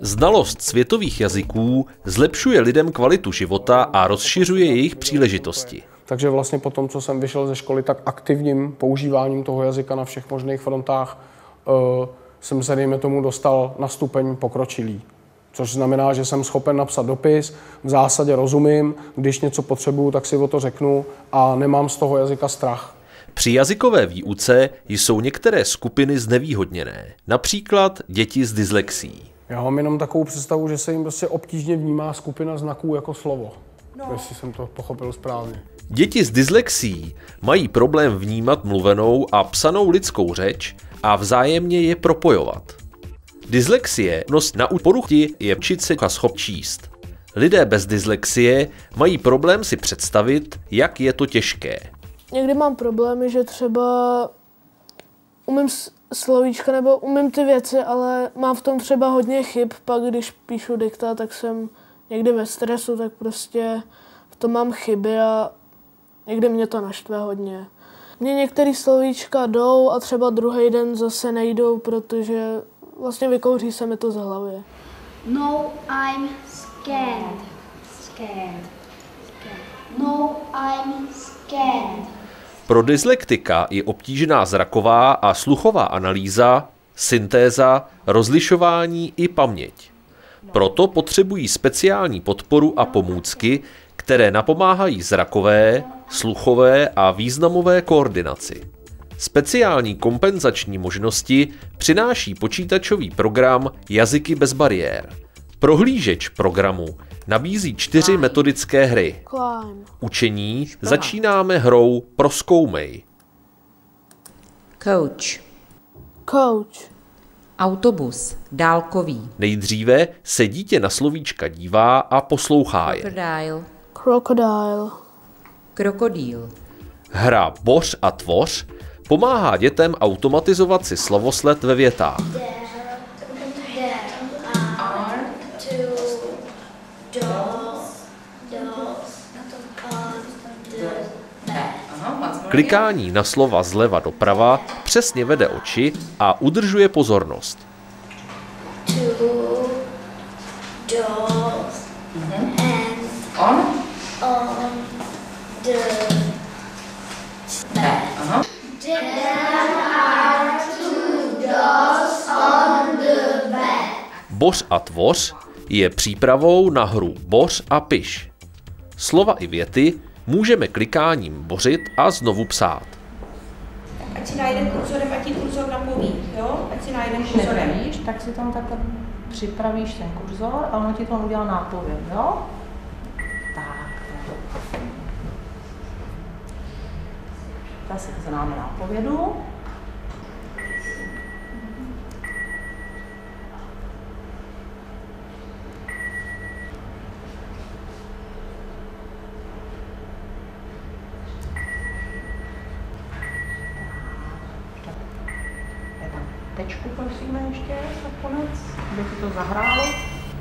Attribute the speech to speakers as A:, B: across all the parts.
A: Znalost světových jazyků zlepšuje lidem kvalitu života a rozšiřuje jejich příležitosti.
B: Takže vlastně po tom, co jsem vyšel ze školy, tak aktivním používáním toho jazyka na všech možných frontách jsem se, dejme tomu, dostal na stupeň pokročilý. Což znamená, že jsem schopen napsat dopis, v zásadě rozumím, když něco potřebuju, tak si o to řeknu a nemám z toho jazyka strach.
A: Při jazykové výuce jsou některé skupiny znevýhodněné, například děti s dyslexií.
B: Já mám jenom takovou představu, že se jim prostě obtížně vnímá skupina znaků jako slovo, jestli jsem to pochopil správně.
A: Děti s dyslexií mají problém vnímat mluvenou a psanou lidskou řeč a vzájemně je propojovat. Dyslexie na poruchy je učit se schop číst. Lidé bez dyslexie mají problém si představit, jak je to těžké.
C: Někdy mám problémy, že třeba umím slovíčka nebo umím ty věci, ale mám v tom třeba hodně chyb. Pak když píšu diktát, tak jsem někdy ve stresu, tak prostě v tom mám chyby a někdy mě to naštve hodně. Mně některé slovíčka jdou a třeba druhý den zase nejdou, protože vlastně vykouří se mi to z hlavy.
D: No, I'm scared. No, I'm scared.
A: Pro dyslektika je obtížná zraková a sluchová analýza, syntéza, rozlišování i paměť. Proto potřebují speciální podporu a pomůcky, které napomáhají zrakové, sluchové a významové koordinaci. Speciální kompenzační možnosti přináší počítačový program Jazyky bez bariér. Prohlížeč programu nabízí 4 metodické hry. Učení začínáme hrou Prozkoumej.
E: Coach. Autobus, dálkový.
A: Nejdříve se dítě na slovíčka dívá a poslouchá je.
E: Krokodýl.
A: Hra Boř a tvoř pomáhá dětem automatizovat si slovosled ve větách. Klikání na slova zleva doprava přesně vede oči a udržuje pozornost. Boř a tvoř je přípravou na hru Boř a piš. Slova i věty můžeme klikáním bořit a znovu psát.
F: Ať si najde kurzorem, ať ti kurzor napoví, jo? Ať si najde kurzorem.
G: Nevíš, tak si tam takhle připravíš ten kurzor a ono ti to udělá nápověd, jo? Tak. Zase známe nápovědu. Tečku prosíme ještě nakonec, aby ti to zahrálo.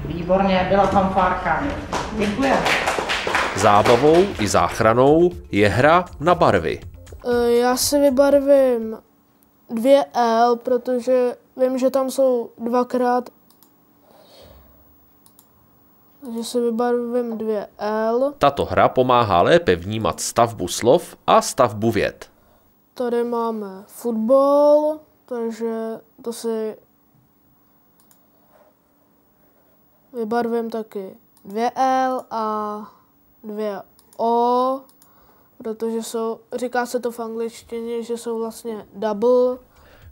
G: Výborně, byla fanfárka. Děkuji.
A: Zábavou i záchranou je hra na barvy.
C: Já si vybarvím 2L, protože vím, že tam jsou dvakrát. Takže si vybarvím 2L.
A: Tato hra pomáhá lépe vnímat stavbu slov a stavbu vět.
C: Tady máme fotbal. Takže to si vybarvím taky 2L a 2O, protože říká se to v angličtině, že jsou vlastně double.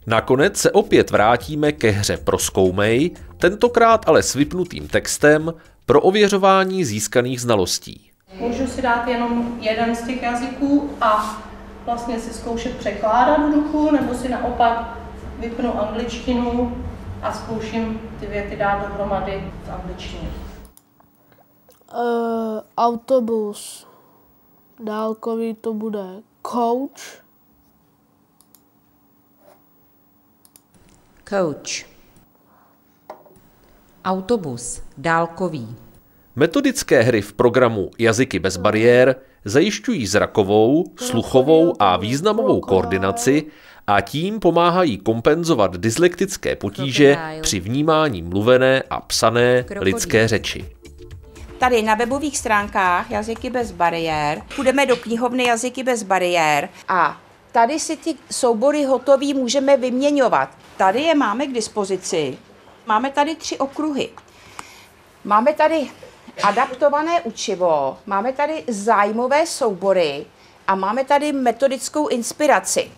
A: Nakonec se opět vrátíme ke hře Prozkoumej, tentokrát ale s vypnutým textem pro ověřování získaných znalostí.
G: Můžu si dát jenom jeden z těch jazyků a vlastně si zkoušet překládat v duchu, nebo si naopak vypnu angličtinu a zkouším ty věty dát dohromady v angličtině.
C: Autobus. Dálkový to bude coach.
E: Autobus, dálkový.
A: Metodické hry v programu Jazyky bez bariér zajišťují zrakovou, sluchovou a významovou koordinaci a tím pomáhají kompenzovat dyslektické potíže při vnímání mluvené a psané lidské řeči.
F: Tady na webových stránkách Jazyky bez bariér půjdeme do knihovny Jazyky bez bariér a tady si ty soubory hotový můžeme vyměňovat. Tady je máme k dispozici. Máme tady 3 okruhy. Máme tady adaptované učivo, máme tady zájmové soubory a máme tady metodickou inspiraci.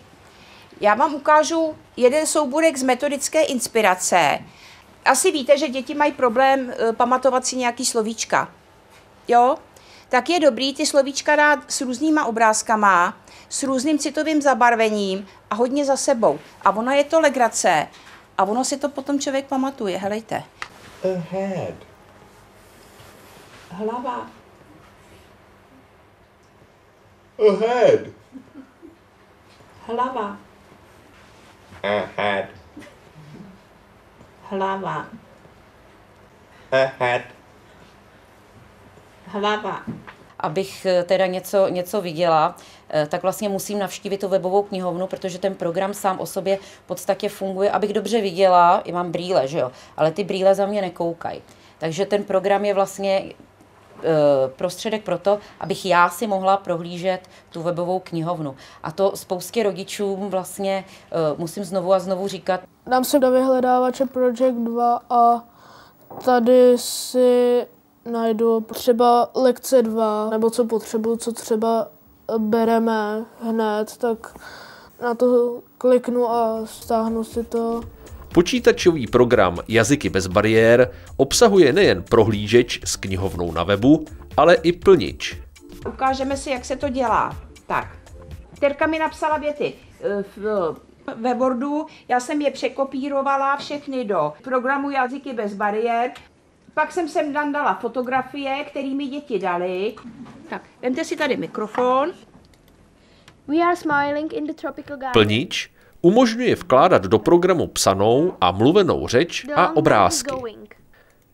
F: Já vám ukážu jeden souborek z metodické inspirace. Asi víte, že děti mají problém pamatovat si nějaký slovíčka. Jo? Tak je dobrý ty slovíčka dát s různýma obrázkama, s různým citovým zabarvením a hodně za sebou. A ona je to legrace. A ono si to potom člověk pamatuje. Helejte.
H: Ahead.
F: Hlava.
H: Ahead.
F: Hlava.
H: Ahead.
F: Hlava.
H: Ahead.
F: Hlava.
I: Abych teda něco viděla, tak vlastně musím navštívit tu webovou knihovnu, protože ten program sám o sobě v podstatě funguje. Abych dobře viděla, já mám brýle, že jo, ale ty brýle za mě nekoukají. Takže ten program je vlastně prostředek pro to, abych já si mohla prohlížet tu webovou knihovnu. A to spoustě rodičům vlastně musím znovu a znovu říkat.
C: Dám si do vyhledávače Project 2 a tady si najdu třeba lekce 2, nebo co potřebuju, co třeba bereme hned, tak na to kliknu a stáhnu si to.
A: Počítačový program Jazyky bez bariér obsahuje nejen prohlížeč s knihovnou na webu, ale i plnič.
F: Ukážeme si, jak se to dělá. Tak, Terka mi napsala věty ve Wordu, já jsem je překopírovala všechny do programu Jazyky bez bariér. Pak jsem sem dala fotografie, které mi děti dali. Tak, vemte si tady mikrofon.
D: We are smiling in the tropical garden.
A: Plnič umožňuje vkládat do programu psanou a mluvenou řeč a obrázky.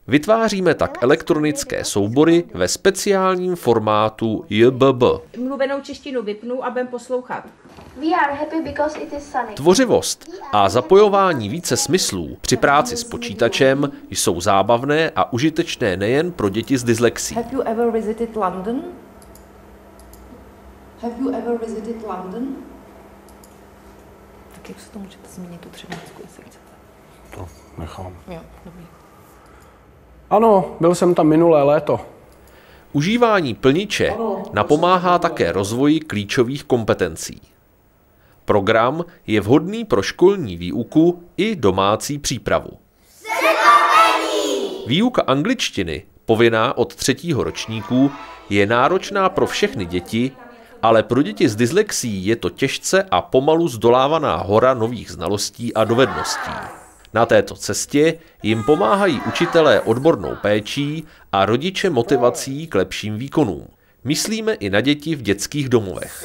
A: Vytváříme tak elektronické soubory ve speciálním formátu JBB.
F: Mluvenou češtinu vypnu a budem poslouchat.
D: We are happy because it is sunny.
A: Tvořivost a zapojování více smyslů při práci s počítačem jsou zábavné a užitečné nejen pro děti s dyslexií.
E: Have you ever visited London? Have you ever visited London? Tak jak se to můžete změnit tu 13, jestli chcete?
B: To nechám.
E: Jo, dobrý.
B: Ano, byl jsem tam minulé léto.
A: Užívání plniče napomáhá také rozvoji klíčových kompetencí. Program je vhodný pro školní výuku i domácí přípravu. Výuka angličtiny, povinná od 3. ročníku, je náročná pro všechny děti, ale pro děti s dyslexií je to těžce a pomalu zdolávaná hora nových znalostí a dovedností. Na této cestě jim pomáhají učitelé odbornou péčí a rodiče motivací k lepším výkonům. Myslíme i na děti v dětských domovech.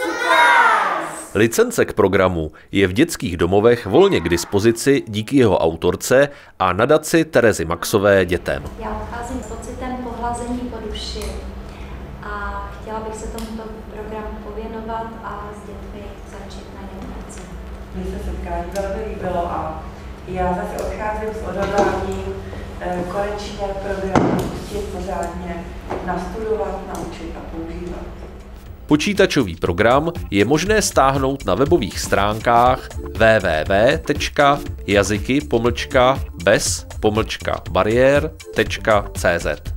A: Licence k programu je v dětských domovech volně k dispozici díky jeho autorce a nadaci Terezy Maxové dětem.
J: Já odcházím s pocitem pohlazení po duši a chtěla bych se tomuto programu pověnovat a s dětmi začít na něm pracovat.
K: Mně se setkání velmi líbilo a já zase odcházím s odhodláním konečně program pustit pořádně, nastudovat, naučit a používat.
A: Počítačový program je možné stáhnout na webových stránkách www.jazyky-bez-bariér.cz.